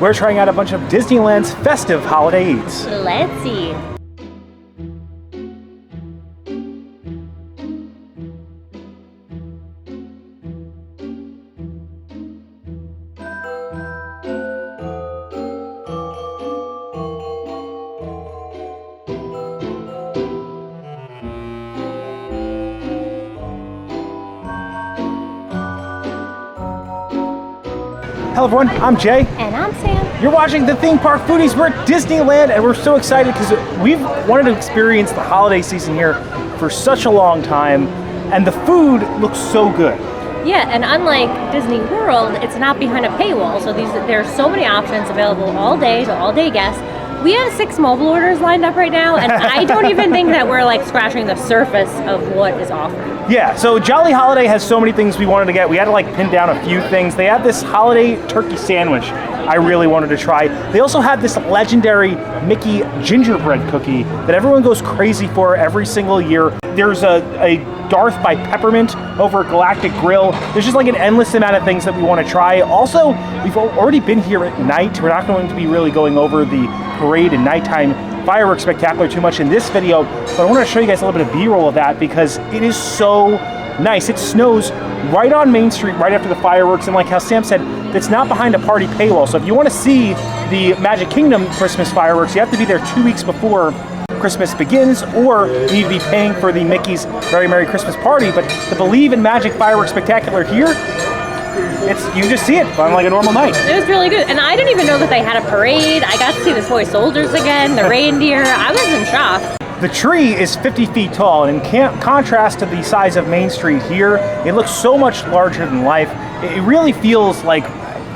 We're trying out a bunch of Disneyland's festive holiday eats. Let's see. Hello everyone, I'm Jay. And I'm Sam. You're watching The Theme Park Foodies. We're at Disneyland and we're so excited because we've wanted to experience the holiday season here for such a long time, and the food looks so good. Yeah, and unlike Disney World, it's not behind a paywall, so there are so many options available all day to all-day guests. We have 6 mobile orders lined up right now, and I don't even think that we're like scratching the surface of what is offered. Yeah, so Jolly Holiday has so many things we wanted to get. We had to like pin down a few things. They have this holiday turkey sandwich I really wanted to try. They also have this legendary Mickey gingerbread cookie that everyone goes crazy for every single year. There's a Darth by Peppermint over at Galactic Grill. There's just like an endless amount of things that we want to try. Also, we've already been here at night. We're not going to be really going over the parade and nighttime fireworks spectacular too much in this video, but I want to show you guys a little bit of B-roll of that because it is so nice. It snows right on Main Street right after the fireworks, and like how Sam said, it's not behind a party paywall. So if you want to see the Magic Kingdom Christmas fireworks, you have to be there 2 weeks before Christmas begins, or you need to be paying for the Mickey's Very Merry Christmas Party. But to believe in Magic Fireworks Spectacular here, you just see it on like a normal night. It was really good, and I didn't even know that they had a parade. I got to see the toy soldiers again, the reindeer. I was in shock. The tree is 50 feet tall, and in contrast to the size of Main Street here, it looks so much larger than life. It really feels like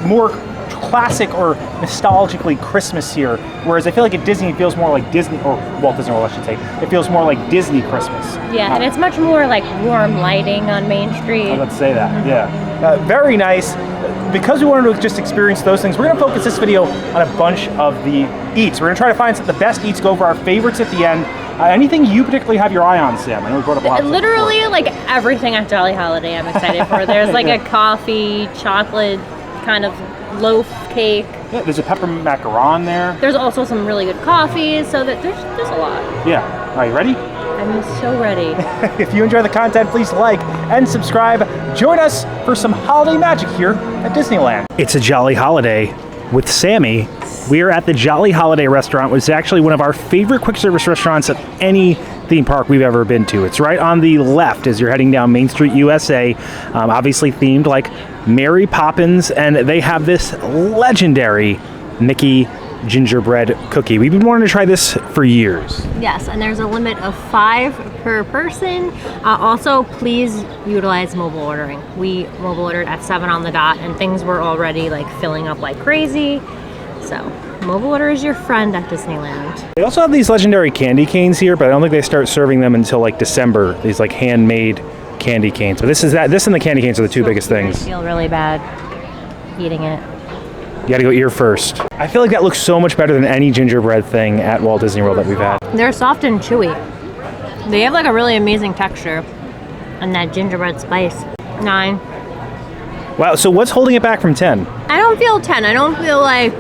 more classic or nostalgically Christmas here, whereas I feel like at Disney it feels more like Disney, or Walt Disney World I should say, it feels more like Disney Christmas. Yeah, and it's much more like warm lighting on Main Street. Let's say that, yeah. Very nice. Because we wanted to just experience those things, we're going to focus this video on a bunch of the eats. We're going to try to find the best eats, go over our favorites at the end. Anything you particularly have your eye on, Sam? I know we brought up a lot. Literally, like everything at Jolly Holiday I'm excited for. There's like a coffee, chocolate kind of loaf cake. Yeah, there's a peppermint macaron there. There's also some really good coffees, so that there's a lot. Yeah. All right, ready? I'm so ready. If you enjoy the content, please like and subscribe. Join us for some holiday magic here at Disneyland. It's a Jolly Holiday with Sammy. We are at the Jolly Holiday restaurant, which is actually one of our favorite quick service restaurants at any theme park we've ever been to. It's right on the left as you're heading down Main Street, USA. Obviously themed like Mary Poppins, and they have this legendary Mickey gingerbread cookie. We've been wanting to try this for years. Yes, and there's a limit of 5 per person. Also, please utilize mobile ordering. We mobile ordered at 7 on the dot, and things were already like filling up like crazy. So, mobile order is your friend at Disneyland. They also have these legendary candy canes here, but I don't think they start serving them until like December. These like handmade candy canes. But this and the candy canes are the 2 biggest things. I feel really bad eating it. You gotta go ear first. I feel like that looks so much better than any gingerbread thing at Walt Disney World that we've had. They're soft and chewy. They have like a really amazing texture. And that gingerbread spice. 9. Wow, so what's holding it back from 10? I don't feel 10. I don't feel like,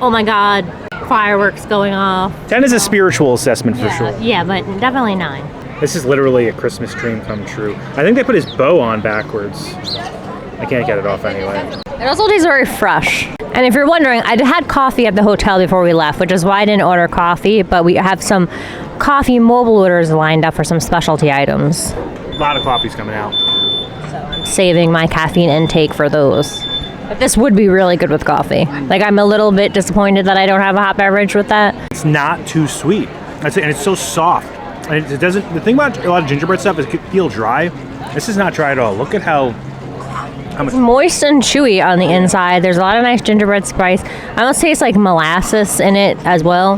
oh my god, fireworks going off. 10 is a spiritual assessment for sure. Yeah, but definitely 9. This is literally a Christmas dream come true. I think they put his bow on backwards. I can't get it off anyway. It also tastes very fresh. And if you're wondering, I had coffee at the hotel before we left, which is why I didn't order coffee, but we have some coffee mobile orders lined up for some specialty items. A lot of coffee's coming out. So I'm saving my caffeine intake for those. But this would be really good with coffee. Like, I'm a little bit disappointed that I don't have a hot beverage with that. It's not too sweet. And it's so soft. And it doesn't, the thing about a lot of gingerbread stuff is it can feel dry. This is not dry at all. Look at how It's moist and chewy on the inside. There's a lot of nice gingerbread spice. I almost taste like molasses in it as well.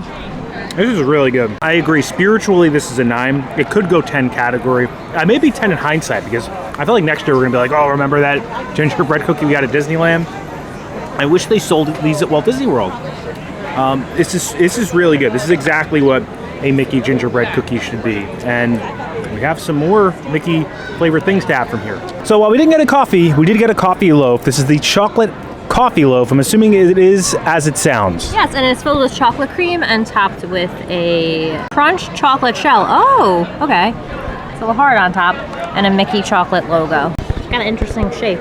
This is really good. I agree. Spiritually, this is a 9. It could go 10 category. Maybe 10 in hindsight, because I feel like next year we're going to be like, oh, remember that gingerbread cookie we got at Disneyland? I wish they sold these at Walt Disney World. This is really good. This is exactly what a Mickey gingerbread cookie should be. And we have some more Mickey flavored things to have from here. So while we didn't get a coffee, we did get a coffee loaf. This is the chocolate coffee loaf. I'm assuming it is as it sounds. Yes, and it's filled with chocolate cream and topped with a crunch chocolate shell. Oh, okay. It's a little hard on top, and a Mickey chocolate logo. It's got an interesting shape.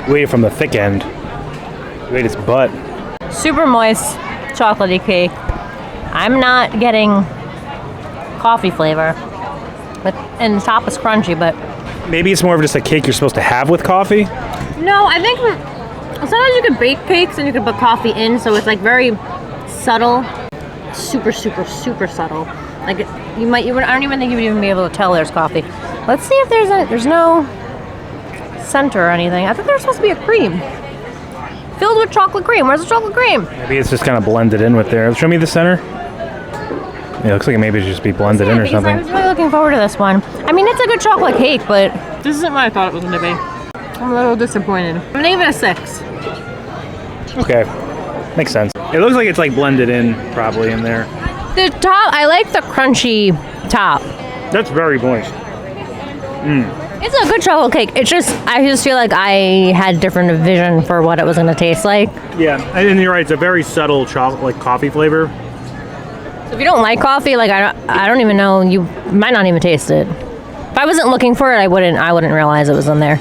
Wait from the thick end. Wait, its butt. Super moist, chocolatey cake. I'm not getting coffee flavor. And the top is crunchy, but... Maybe it's more of just a cake you're supposed to have with coffee? No, I think sometimes you could bake cakes and you could put coffee in, so it's like very subtle. Super, super, super subtle. Like, I don't even think you would even be able to tell there's coffee. Let's see if there's no center or anything. I think there's supposed to be a cream. Filled with chocolate cream. Where's the chocolate cream? Maybe it's just kind of blended in with there. Show me the center. Yeah, it looks like maybe it should just be blended in or something. I was really looking forward to this one. I mean, it's a good chocolate cake, but this isn't what I thought it was going to be. I'm a little disappointed. I'm going to give it a 6. Okay. Makes sense. It looks like it's like blended in probably in there. The top, I like the crunchy top. That's very moist. It's a good chocolate cake. I just feel like I had different vision for what it was going to taste like. Yeah, and you're right. It's a very subtle chocolate, like coffee flavor. So if you don't like coffee, like I don't even know, you might not even taste it. If I wasn't looking for it, I wouldn't realize it was in there.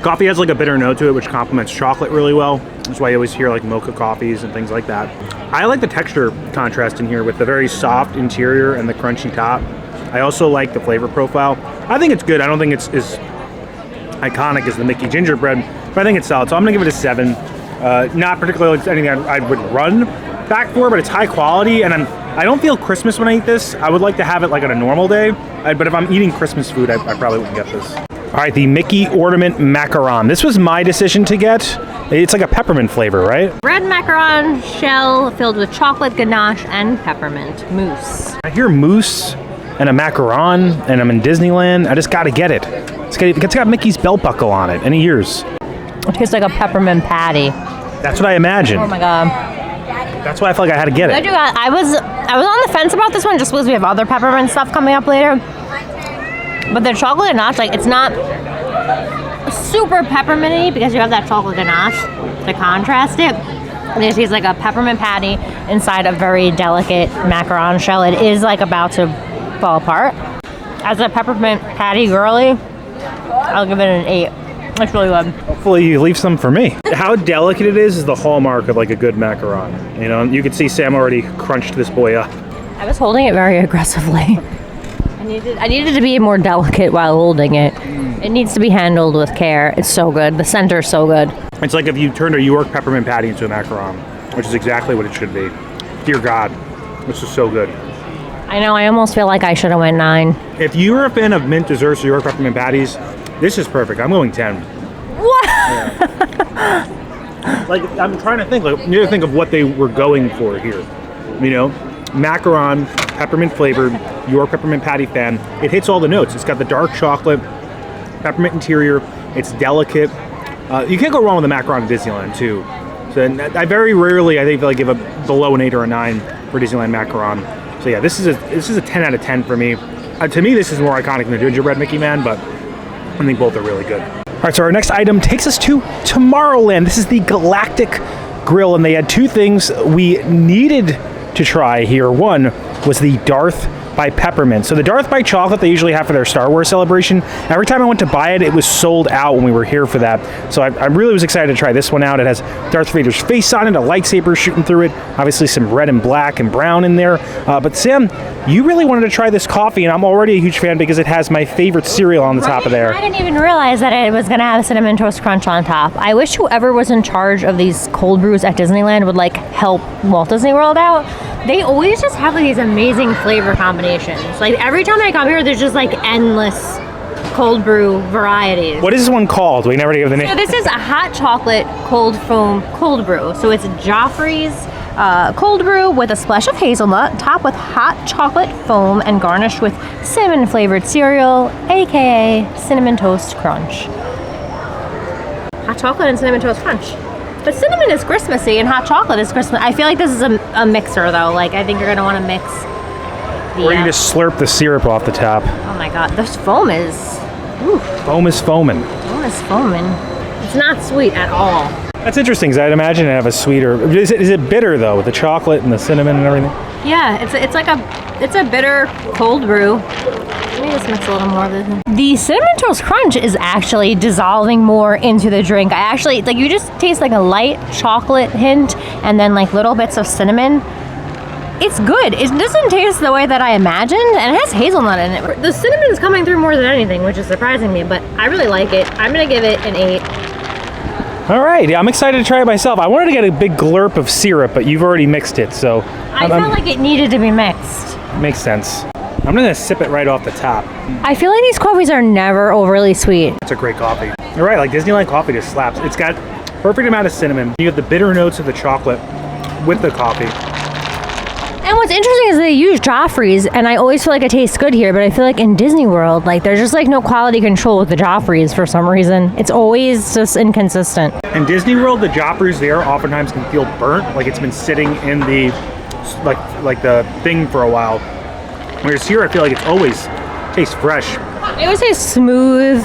Coffee has like a bitter note to it, which complements chocolate really well. That's why you always hear like mocha coffees and things like that. I like the texture contrast in here with the very soft interior and the crunchy top. I also like the flavor profile. I think it's good. I don't think it's as iconic as the Mickey gingerbread, but I think it's solid. So I'm gonna give it a 7. Not particularly anything I would run back for, but it's high quality, and I don't feel Christmas when I eat this. I would like to have it like on a normal day, but if I'm eating Christmas food, I probably wouldn't get this. All right, the Mickey Ornament Macaron. This was my decision to get. It's like a peppermint flavor, right? Red macaron shell filled with chocolate ganache and peppermint mousse. I hear mousse and a macaron, and I'm in Disneyland. I just gotta get it. It's got Mickey's belt buckle on it, and ears. It tastes like a peppermint patty. That's what I imagined. Oh my god. That's why I felt like I had to get it. I was on the fence about this one just because we have other peppermint stuff coming up later. But the chocolate ganache, like, it's not super pepperminty because you have that chocolate ganache to contrast it. And it tastes like a peppermint patty inside a very delicate macaron shell. It is like about to fall apart. As a peppermint patty girly, I'll give it an 8. It's really good. Hopefully you leave some for me. How delicate it is the hallmark of like a good macaron. You know, you can see Sam already crunched this boy up. I was holding it very aggressively. I needed to be more delicate while holding it. It needs to be handled with care. It's so good. The center's so good. It's like if you turned a York peppermint patty into a macaron, which is exactly what it should be. Dear God, this is so good. I know, I almost feel like I should have went 9. If you're a fan of mint desserts or York peppermint patties, this is perfect. I'm going 10. What? Yeah. Like, I'm trying to think. Like, you need to think of what they were going for here. You know, macaron, peppermint flavored, York peppermint patty fan. It hits all the notes. It's got the dark chocolate, peppermint interior. It's delicate. You can't go wrong with a macaron at Disneyland too. So I very rarely, I think, like give a below an 8 or a 9 for Disneyland macaron. So yeah, this is a 10 out of 10 for me. To me, this is more iconic than the gingerbread Mickey Man, but I think both are really good. All right, so our next item takes us to Tomorrowland. This is the Galactic Grill, and they had 2 things we needed to try here. One was the Darth by Peppermint. So the Darth by Chocolate they usually have for their Star Wars celebration. Every time I went to buy it, it was sold out when we were here for that. So I really was excited to try this one out. It has Darth Vader's face on it, a lightsaber shooting through it, obviously some red and black and brown in there. But Sam, you really wanted to try this coffee, and I'm already a huge fan because it has my favorite cereal on the top of there. I didn't even realize that it was going to have Cinnamon Toast Crunch on top. I wish whoever was in charge of these cold brews at Disneyland would like help Walt Disney World out. They always just have like these amazing flavor combinations. Like every time I come here, there's just like endless cold brew varieties. What is this one called? We never gave the name. So this is a hot chocolate cold foam cold brew. So it's Joffrey's cold brew with a splash of hazelnut, topped with hot chocolate foam and garnished with cinnamon flavored cereal, aka Cinnamon Toast Crunch. Hot chocolate and Cinnamon Toast Crunch. But cinnamon is Christmassy and hot chocolate is Christmas. I feel like this is a mixer though. Like I think you're gonna want to mix the. Or you just slurp the syrup off the top. Oh my god, this foam is. Ooh. Foam is foaming. Foam is foaming. It's not sweet at all. That's interesting, because I'd imagine it have a sweeter... Is it bitter, though, with the chocolate and the cinnamon and everything? Yeah, it's a bitter cold brew. Let me just mix a little more of this. The Cinnamon Toast Crunch is actually dissolving more into the drink. I actually, like, you just taste like a light chocolate hint and then like little bits of cinnamon. It's good. It doesn't taste the way that I imagined, and it has hazelnut in it. The cinnamon is coming through more than anything, which is surprising me, but I really like it. I'm gonna give it an 8. All right, I'm excited to try it myself. I wanted to get a big glurp of syrup, but you've already mixed it, so... I felt like it needed to be mixed. Makes sense. I'm gonna sip it right off the top. I feel like these coffees are never overly sweet. It's a great coffee. You're right, like Disneyland coffee just slaps. It's got perfect amount of cinnamon. You have the bitter notes of the chocolate with the coffee. And what's interesting is they use Joffrey's, and I always feel like it tastes good here, but I feel like in Disney World, like there's just like no quality control with the Joffrey's for some reason. It's always just inconsistent. In Disney World, the Joffrey's there oftentimes can feel burnt, like it's been sitting in the like the thing for a while. Whereas here, I feel like it's always tastes fresh. It always tastes smooth,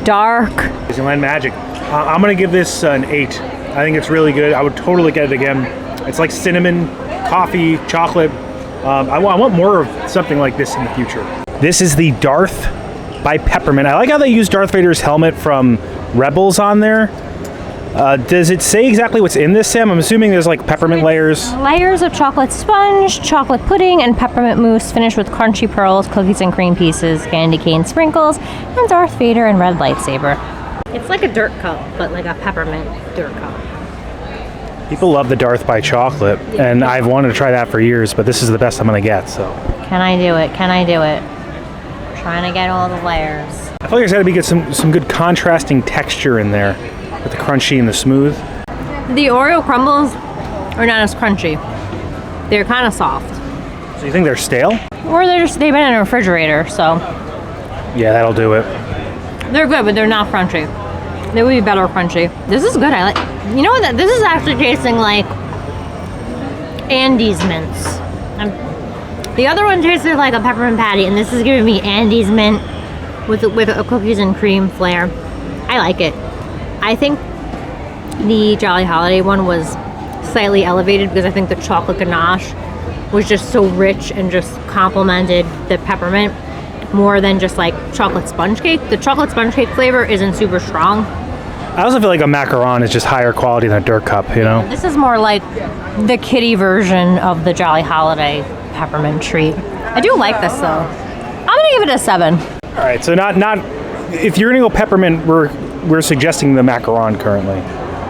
dark. Disneyland magic. I'm gonna give this an 8. I think it's really good. I would totally get it again. It's like cinnamon, coffee, chocolate. I want more of something like this in the future. This is the Darth by Peppermint. I like how they use Darth Vader's helmet from Rebels on there. Does it say exactly what's in this, Sam? I'm assuming there's like peppermint layers. Layers of chocolate sponge, chocolate pudding, and peppermint mousse finished with crunchy pearls, cookies and cream pieces, candy cane sprinkles, and Darth Vader and red lightsaber. It's like a dirt cup, but like a peppermint dirt cup. People love the Darth by chocolate, and I've wanted to try that for years, but this is the best I'm gonna get, so. Can I do it? Can I do it? Trying to get all the layers. I feel like there's gotta be some good contrasting texture in there with the crunchy and the smooth. The Oreo crumbles are not as crunchy. They're kind of soft. So you think they're stale? Or they've been in a refrigerator, so. Yeah, that'll do it. They're good, but they're not crunchy. They would be better crunchy. This is good. I like. You know what? This is actually tasting like Andes mints. The other one tasted like a peppermint patty, and this is giving me Andes mint with a cookies and cream flair. I like it. I think the Jolly Holiday one was slightly elevated because I think the chocolate ganache was just so rich and just complemented the peppermint more than just like chocolate sponge cake. The chocolate sponge cake flavor isn't super strong. I also feel like a macaron is just higher quality than a dirt cup, you know? This is more like the kiddie version of the Jolly Holiday peppermint treat. I do like this though. I'm gonna give it a 7. All right, so not if you're gonna go peppermint, we're suggesting the macaron currently.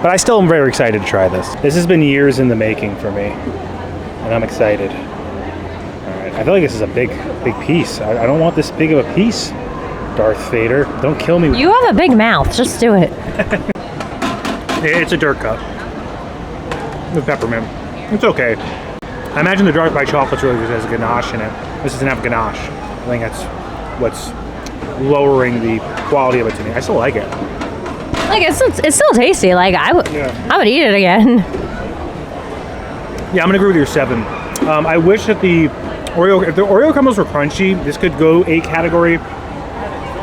But I still am very excited to try this. This has been years in the making for me, and I'm excited. All right, I feel like this is a big piece. I don't want this big of a piece, Darth Vader. Don't kill me. You have a big mouth, just do it. It's a dirt cup with peppermint. It's okay. I imagine the Darth by chocolate's really good as a ganache in it. This doesn't have ganache. I think that's what's lowering the quality of it to me. I still like it. Like it's still tasty. Like I would eat it again. Yeah, I'm gonna agree with your 7. I wish that if the Oreo crumbles were crunchy, this could go 8 category.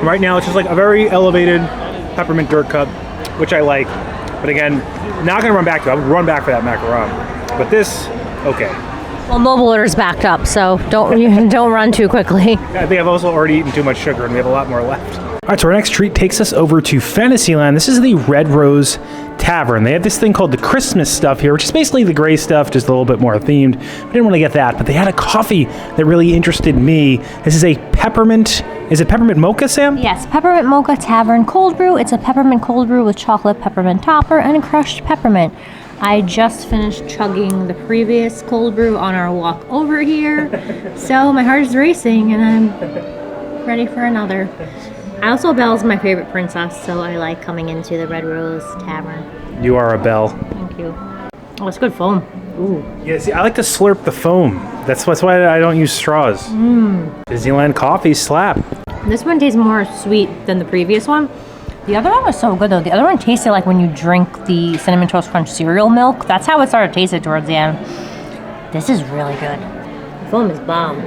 Right now, it's just like a very elevated peppermint dirt cup, which I like. But again, not gonna run back to it. I would run back for that macaron. But this, okay. Well, mobile order's backed up, so don't run too quickly. I think I've also already eaten too much sugar, and we have a lot more left. All right, so our next treat takes us over to Fantasyland. This is the Red Rose Tavern. They have this thing called the Christmas stuff here, which is basically the gray stuff, just a little bit more themed. I didn't want to get that, but they had a coffee that really interested me. This is a peppermint. Is it peppermint mocha, Sam? Yes, Peppermint Mocha Tavern Cold Brew. It's a peppermint cold brew with chocolate peppermint topper and crushed peppermint. I just finished chugging the previous cold brew on our walk over here, so my heart is racing and I'm ready for another. Also, Belle's my favorite princess, so I like coming into the Red Rose Tavern. You are a Belle. Thank you. Oh, it's good foam. Ooh. Yeah, see, I like to slurp the foam. That's why I don't use straws. Disneyland coffee slap. This one tastes more sweet than the previous one. The other one was so good though. The other one tasted like when you drink the Cinnamon Toast Crunch cereal milk. That's how it started tasting towards the end. This is really good. The foam is bomb.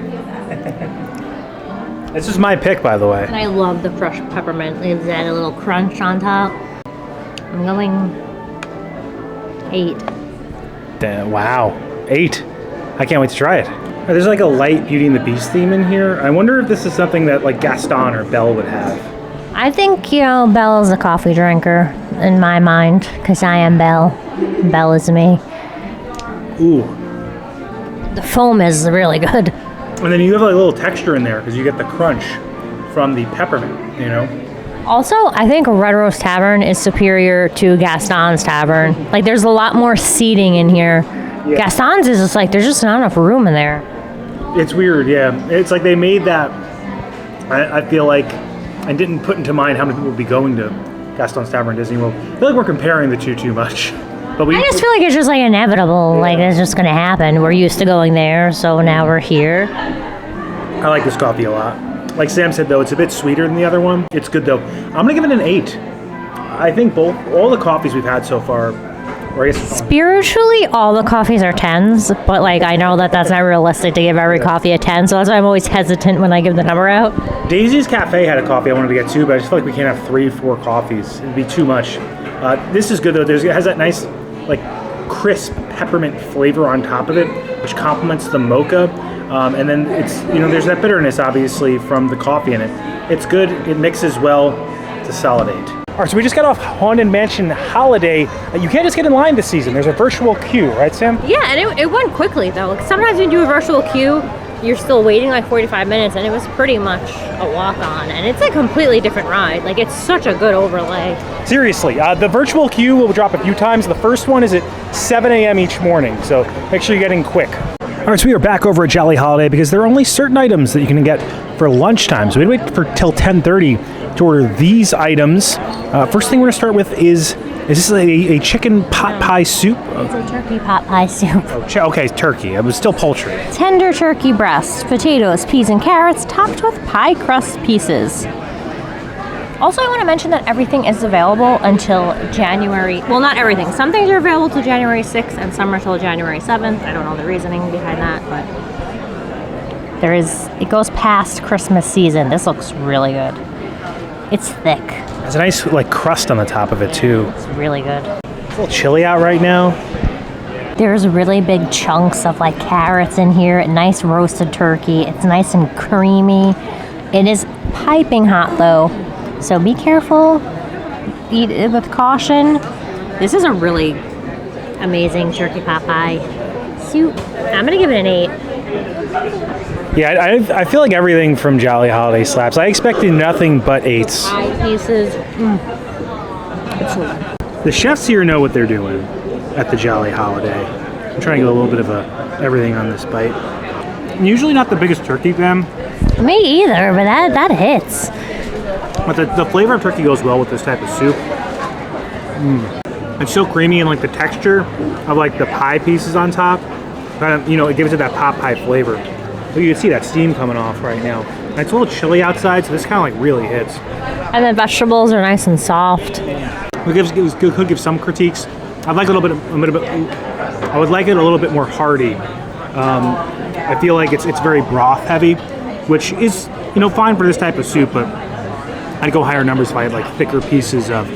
This is my pick, by the way. And I love the crushed peppermint. It's that a little crunch on top. I'm going 8. Wow, 8. I can't wait to try it. There's like a light Beauty and the Beast theme in here. I wonder if this is something that like Gaston or Belle would have. I think, Belle is a coffee drinker in my mind, because I am Belle. Belle is me. Ooh. The foam is really good. And then you have like a little texture in there because you get the crunch from the peppermint, you know? Also, I think Red Rose Tavern is superior to Gaston's Tavern. Like, there's a lot more seating in here. Yeah. Gaston's is just like, there's just not enough room in there. It's weird, yeah. It's like they made that, I feel like, and didn't put into mind how many people would be going to Gaston's Tavern Disney World. I feel like we're comparing the two too much. But I just feel like it's just like inevitable. Yeah. Like, it's just going to happen. We're used to going there, so now we're here. I like this coffee a lot. Like Sam said, though, it's a bit sweeter than the other one. It's good, though. I'm going to give it an 8. I think all the coffees we've had so far, or I guess... Spiritually, all the coffees are 10s, but, like, I know that that's not realistic to give every coffee a 10, so that's why I'm always hesitant when I give the number out. Daisy's Cafe had a coffee I wanted to get, too, but I just feel like we can't have 3 or 4 coffees. It'd be too much. This is good, though. It has that nice, like, crisp peppermint flavor on top of it, which complements the mocha. And then it's, there's that bitterness, obviously, from the coffee in it. It's good. It mixes well to solidate. All right, so we just got off Haunted Mansion Holiday. You can't just get in line this season. There's a virtual queue, right, Sam? Yeah, and it went quickly, though. Like, sometimes when you do a virtual queue, you're still waiting like 45 minutes, and it was pretty much a walk-on. And it's a completely different ride. Like, it's such a good overlay. Seriously, the virtual queue will drop a few times. The first one is at 7 a.m. each morning, so make sure you're getting quick. All right, so we are back over at Jolly Holiday because there are only certain items that you can get for lunchtime. So we had to wait for till 10:30 to order these items. First thing we're gonna start with is this a chicken pot pie soup? It's a turkey pot pie soup. Oh, okay, turkey. It was still poultry. Tender turkey breasts, potatoes, peas, and carrots topped with pie crust pieces. Also, I want to mention that everything is available until January. Well, not everything. Some things are available till January 6th, and some are till January 7th. I don't know the reasoning behind that, but it goes past Christmas season. This looks really good. It's thick. There's a nice like crust on the top of it too. It's really good. It's a little chilly out right now. There's really big chunks of like carrots in here. Nice roasted turkey. It's nice and creamy. It is piping hot though. So be careful, eat it with caution. This is a really amazing turkey pot pie soup. I'm gonna give it an 8. Yeah, I feel like everything from Jolly Holiday slaps. I expected nothing but 8s. Pie pieces. The chefs here know what they're doing at the Jolly Holiday. I'm trying to get a little bit of everything on this bite. I'm usually not the biggest turkey fan. Me either, but that hits. But the flavor of turkey goes well with this type of soup. It's so creamy and like the texture of like the pie pieces on top. It gives it that pot pie flavor. So you can see that steam coming off right now. And it's a little chilly outside, so this kind of like really hits. And the vegetables are nice and soft. It could give some critiques. I would like it a little bit more hearty. I feel like it's very broth heavy, which is fine for this type of soup, but I'd go higher numbers if I had like thicker pieces of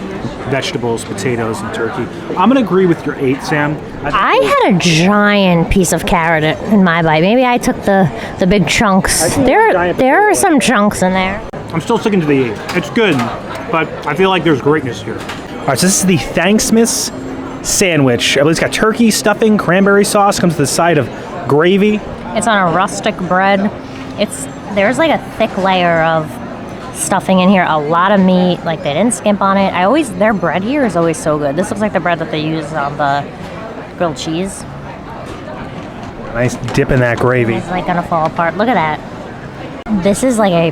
vegetables, potatoes, and turkey. I'm gonna agree with your 8, Sam. I had a giant piece of carrot in my bite. Maybe I took the big chunks. There are some chunks in there. I'm still sticking to the 8. It's good, but I feel like there's greatness here. All right, so this is the Thanksmas sandwich. I believe it's got turkey, stuffing, cranberry sauce. Comes to the side of gravy. It's on a rustic bread. There's like a thick layer of stuffing in here, a lot of meat. Like, they didn't skimp on it. Their bread here is always so good. This looks like the bread that they use on the grilled cheese. Nice dip in that gravy. It's like gonna fall apart. Look at that. This is like a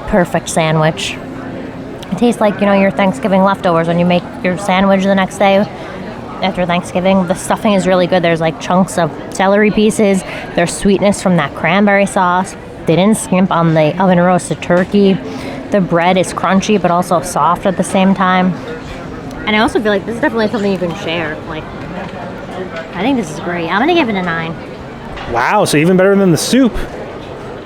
perfect sandwich. It tastes like your Thanksgiving leftovers when you make your sandwich the next day after Thanksgiving. The stuffing is really good. There's like chunks of celery pieces. There's sweetness from that cranberry sauce. They didn't skimp on the oven roasted turkey. The bread is crunchy but also soft at the same time. And I also feel like this is definitely something you can share. Like, I think this is great. I'm gonna give it a 9. Wow, so even better than the soup.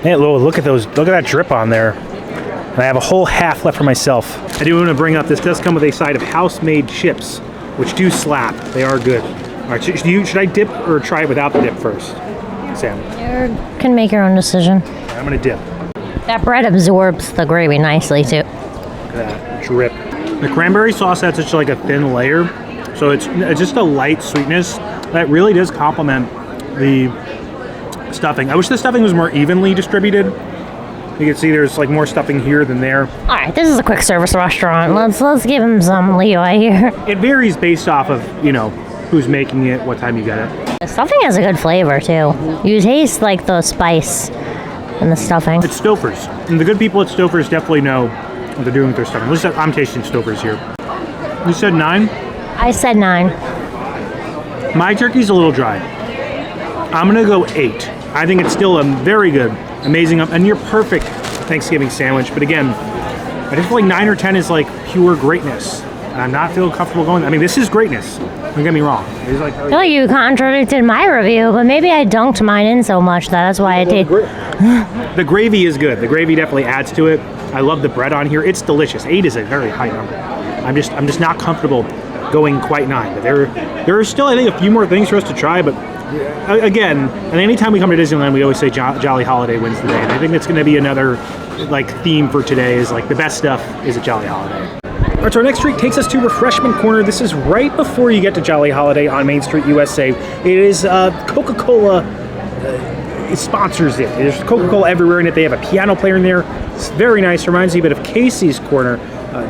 Hey, look at that drip on there. And I have a whole half left for myself. I do want to bring up, this does come with a side of house-made chips, which do slap. They are good. All right, should I dip or try it without the dip first, Sam? You can make your own decision. I'm gonna dip. That bread absorbs the gravy nicely too. Look at that drip. The cranberry sauce has such like a thin layer, so it's just a light sweetness that really does complement the stuffing. I wish the stuffing was more evenly distributed. You can see there's like more stuffing here than there. All right, this is a quick service restaurant. Let's give him some leeway here. It varies based off of, you know, who's making it, what time you get it. The stuffing has a good flavor too. You taste like the spice in the stuffing. It's Stouffer's, and the good people at Stouffer's definitely know what they're doing with their stuffing. At least I'm tasting Stouffer's here. You said 9? I said 9. My turkey's a little dry. I'm gonna go 8. I think it's still a very good, amazing, and near perfect Thanksgiving sandwich. But again, I just feel like 9 or 10 is like pure greatness, and I'm not feeling comfortable going. I mean, this is greatness. Don't get me wrong. It's like, I feel like you contradicted my review, but maybe I dunked mine in so much that's why I did. The gravy is good. The gravy definitely adds to it. I love the bread on here. It's delicious. 8 is a very high number. I'm just not comfortable going quite 9. But there are still, I think, a few more things for us to try. But again, and anytime we come to Disneyland, we always say Jolly Holiday wins the day. And I think that's going to be another like theme for today. Is like the best stuff is at Jolly Holiday. All right, so our next treat takes us to Refreshment Corner. This is right before you get to Jolly Holiday on Main Street, USA. It is Coca-Cola. It sponsors it. There's Coca-Cola everywhere in it. They have a piano player in there. It's very nice. Reminds me a bit of Casey's Corner.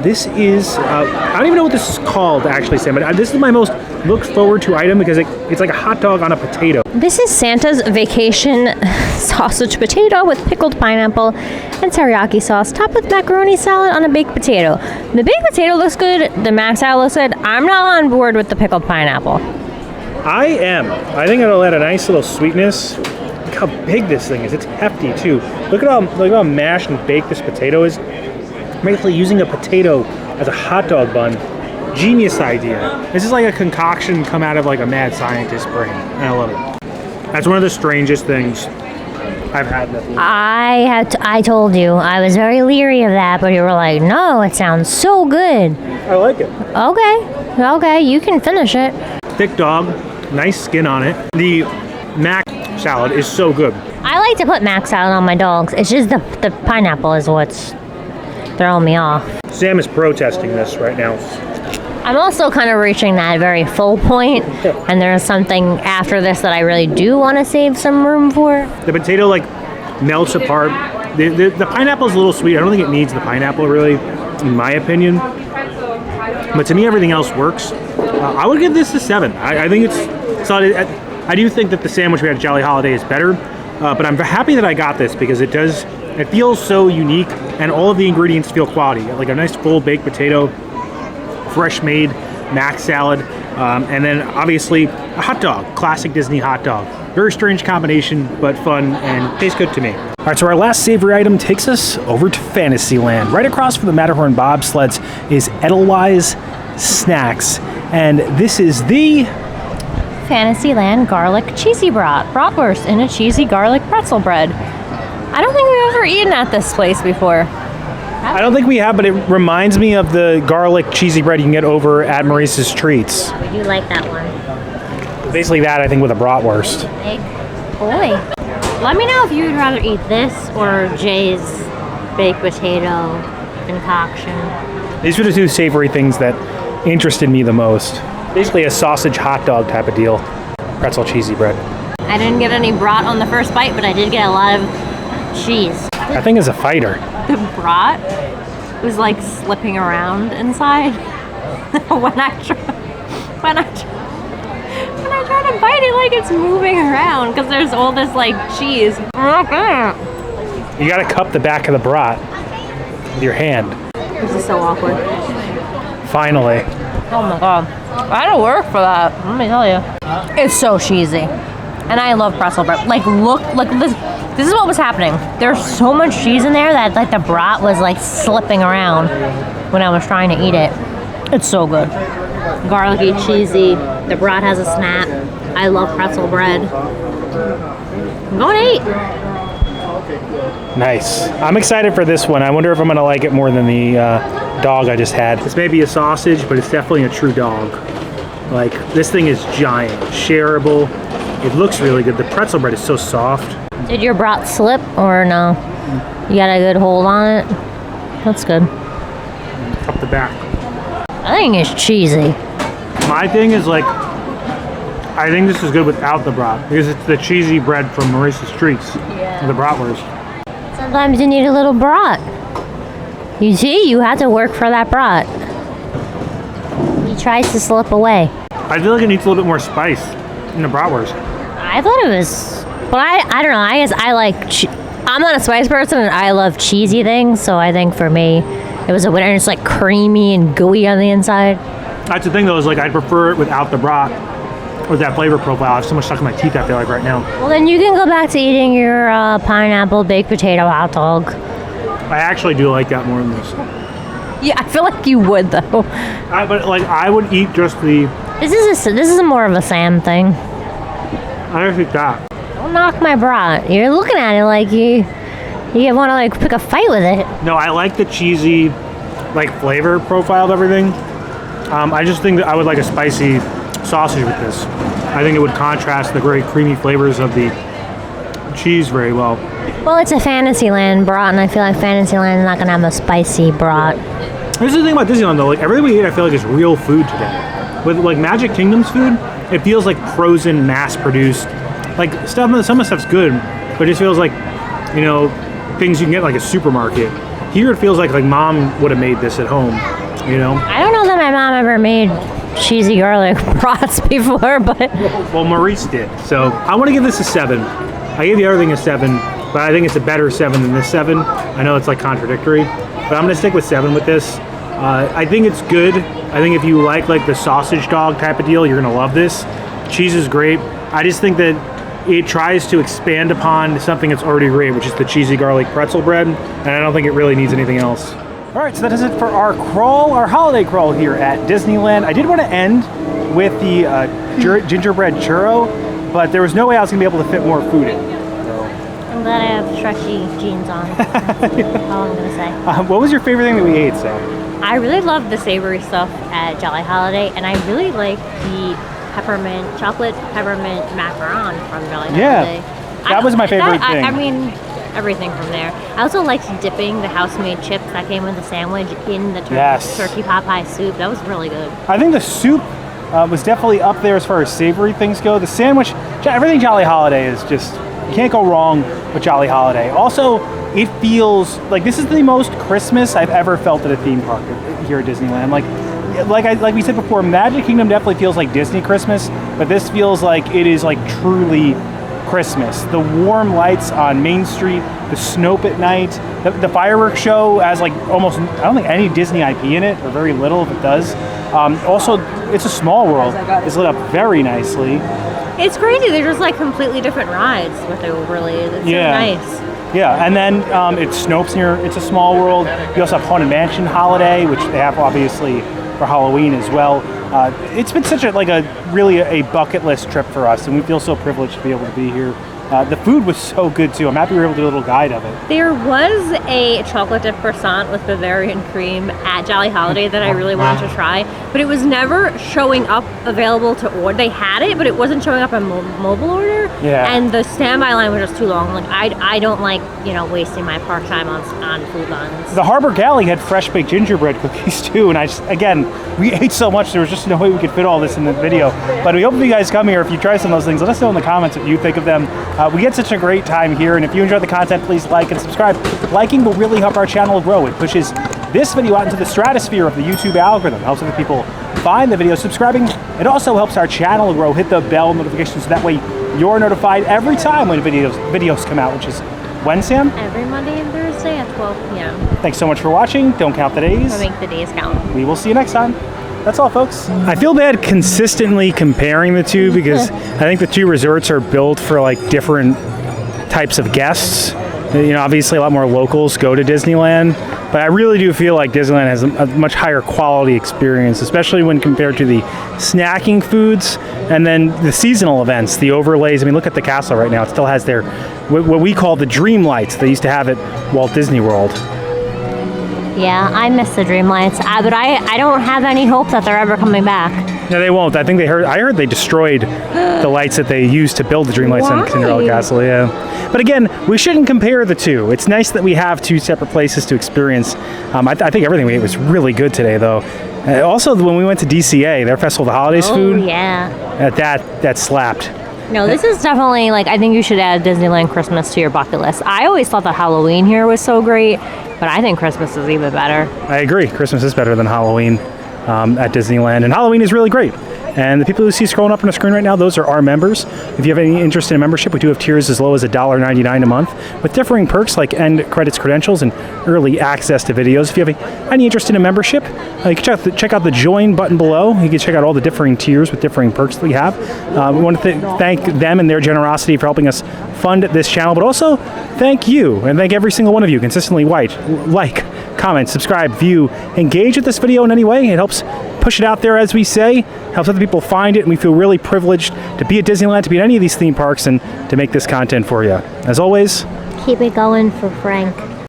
This is, I don't even know what this is called actually, Sam, but this is my most looked forward to item because it's like a hot dog on a potato. This is Santa's Vacation sausage potato with pickled pineapple and teriyaki sauce topped with macaroni salad on a baked potato. The baked potato looks good. The mac salad looks good. I'm not on board with the pickled pineapple. I am. I think it'll add a nice little sweetness. Look how big this thing is. It's hefty too. Look at how mashed and baked this potato is. Basically using a potato as a hot dog bun. Genius idea. This is like a concoction come out of like a mad scientist brain. And I love it. That's one of the strangest things I've had. I told you. I was very leery of that, but you were like, no, it sounds so good. I like it. Okay, you can finish it. Thick dog, nice skin on it. The mac salad is so good. I like to put mac salad on my dogs. It's just the pineapple is what's throwing me off. Sam is protesting this right now. I'm also kind of reaching that very full point, and there's something after this that I really do want to save some room for. The potato like melts apart. The pineapple is a little sweet. I don't think it needs the pineapple really, in my opinion. But to me, everything else works. I would give this a 7. I think it's solid. I do think that the sandwich we had at Jolly Holiday is better, but I'm happy that I got this because it feels so unique, and all of the ingredients feel quality. Like a nice full baked potato, fresh made mac salad, and then obviously a hot dog, classic Disney hot dog. Very strange combination, but fun and tastes good to me. All right, so our last savory item takes us over to Fantasyland. Right across from the Matterhorn bobsleds is Edelweiss Snacks, and this is the Fantasyland garlic cheesy bratwurst in a cheesy garlic pretzel bread. I don't think we've ever eaten at this place before. I don't think we have, but it reminds me of the garlic cheesy bread you can get over at Maurice's Treats. We do like that one. Basically that, I think, with a bratwurst. Big boy. Let me know if you would rather eat this or Jay's baked potato concoction. These were the two savory things that interested me the most. Basically a sausage hot dog type of deal. Pretzel cheesy bread. I didn't get any brat on the first bite, but I did get a lot of cheese. That thing is a fighter. The brat was like slipping around inside when I try to bite it, like it's moving around because there's all this like cheese. You gotta cup the back of the brat with your hand. This is so awkward. Finally. Oh my god. I had to work for that, let me tell you. It's so cheesy. And I love pretzel bread. Like this is what was happening. There's so much cheese in there that like the brat was like slipping around when I was trying to eat it. It's so good. Garlicky, cheesy. The brat has a snap. I love pretzel bread. I'm going to eat. Nice. I'm excited for this one. I wonder if I'm gonna like it more than the dog I just had. This may be a sausage, but it's definitely a true dog. Like, this thing is giant, shareable. It looks really good. The pretzel bread is so soft. Did your brat slip or no? You got a good hold on it? That's good. Up the back. I think it's cheesy. My thing is like, I think this is good without the brat because it's the cheesy bread from Maurice's Treats. The bratwurst. Sometimes you need a little brat. You see, you had to work for that brat. He tries to slip away. I feel like it needs a little bit more spice in the bratwurst. I thought it was, but I don't know. I guess I like. I'm not a spice person, and I love cheesy things. So I think for me, it was a winner. And it's like creamy and gooey on the inside. That's the thing, though. Is like I'd prefer it without the brat, with that flavor profile. I have so much stuck in my teeth. I feel like right now. Well, then you can go back to eating your pineapple baked potato hot dog. I actually do like that more than this. Yeah, I feel like you would though. But like I would eat just the. This is more of a Sam thing. I just eat that. Don't knock my brat. You're looking at it like you want to like pick a fight with it. No, I like the cheesy, like flavor profile of everything. I just think that I would like a spicy sausage with this. I think it would contrast the very creamy flavors of the cheese very well. Well, it's a Fantasyland brat, and I feel like Fantasyland is not gonna have a spicy brat. Here's the thing about Disneyland though, like everything we eat I feel like is real food today. With like Magic Kingdom's food, it feels like frozen, mass-produced. Like some of the stuff's good, but it just feels like, you know, things you can get like a supermarket. Here it feels like mom would have made this at home, you know? I don't know that my mom ever made cheesy garlic brats before, but Well, Maurice did. So I want to give this a 7. I gave the other thing a 7, but I think it's a better 7 than this 7. I know it's like contradictory, but I'm gonna stick with 7 with this. I think it's good. I think if you like the sausage dog type of deal, you're gonna love this. Cheese is great. I just think that it tries to expand upon something that's already great, which is the cheesy garlic pretzel bread, and I don't think it really needs anything else. All right, so that is it for our crawl, our holiday crawl here at Disneyland. I did want to end with the gingerbread churro, but there was no way I was gonna be able to fit more food in. I'm glad I have stretchy jeans on. That's all I'm gonna say. What was your favorite thing that we ate, Sam? I really love the savory stuff at Jolly Holiday, and I really like the chocolate peppermint macaron from Jolly Holiday. That was my favorite thing. I mean, everything from there. I also liked dipping the house-made chips that came with the sandwich in the turkey pot pie soup. That was really good. I think the soup was definitely up there as far as savory things go. The sandwich, everything Jolly Holiday is just, you can't go wrong with Jolly Holiday. Also, it feels like this is the most Christmas I've ever felt at a theme park here at Disneyland. Like we said before, Magic Kingdom definitely feels like Disney Christmas, but this feels like it is like truly Christmas. The warm lights on Main Street, the Snope at night, the fireworks show has like almost, I don't think any Disney IP in it, or very little if it does. Also, it's a small world. It's lit up very nicely. It's crazy. They're just like completely different rides, but they're really, it's so nice. Yeah, and then it's Snopes near It's a Small World. You also have Haunted Mansion Holiday, which they have obviously for Halloween as well. It's been such really a bucket list trip for us, and we feel so privileged to be able to be here. The food was so good too. I'm happy we were able to do a little guide of it. There was a chocolate dip croissant with Bavarian cream at Jolly Holiday that I really wanted to try, but it was never showing up available to order. They had it, but it wasn't showing up on mobile order. Yeah. And the standby line was just too long. Like I don't like wasting my park time on food lines. The Harbor Galley had fresh baked gingerbread cookies too, and we ate so much there was just no way we could fit all this in the video. But we hope if you guys come here, if you try some of those things, let us know in the comments what you think of them. We get such a great time here, and if you enjoy the content, please like and subscribe. Liking will really help our channel grow. It pushes this video out into the stratosphere of the YouTube algorithm. It helps other people find the video. Subscribing, it also helps our channel grow. Hit the bell notification so that way you're notified every time when videos come out, which is when, Sam? Every Monday and Thursday at 12 p.m. Thanks so much for watching. Don't count the days. So make the days count. We will see you next time. That's all, folks. I feel bad consistently comparing the two because I think the two resorts are built for different types of guests. Obviously a lot more locals go to Disneyland, but I really do feel like Disneyland has a much higher quality experience, especially when compared to the snacking foods and then the seasonal events, the overlays. I mean, look at the castle right now. It still has their, what we call the dream lights they used to have at Walt Disney World. Yeah, I miss the dream lights, but I don't have any hope that they're ever coming back. No, they won't. I heard they destroyed the lights that they used to build the dream lights on Why? Cinderella Castle. Yeah, but again, we shouldn't compare the two. It's nice that we have two separate places to experience. I think everything we ate was really good today, though. Also, when we went to DCA, their Festival of the Holidays food, yeah. that slapped. No, this is definitely, like, I think you should add Disneyland Christmas to your bucket list. I always thought that Halloween here was so great, but I think Christmas is even better. I agree. Christmas is better than Halloween at Disneyland, and Halloween is really great. And the people who see scrolling up on the screen right now, those are our members. If you have any interest in a membership, we do have tiers as low as $1.99 a month with differing perks like end credits, credentials, and early access to videos. If you have any interest in a membership, you can check out the join button below. You can check out all the differing tiers with differing perks that we have. We want to thank them and their generosity for helping us fund this channel, but also thank you and thank every single one of you consistently like, comment, subscribe, view, engage with this video in any way. It helps push it out there, as we say, helps other people find it, and we feel really privileged to be at Disneyland, to be at any of these theme parks, and to make this content for you. As always, Keep it going for Frank.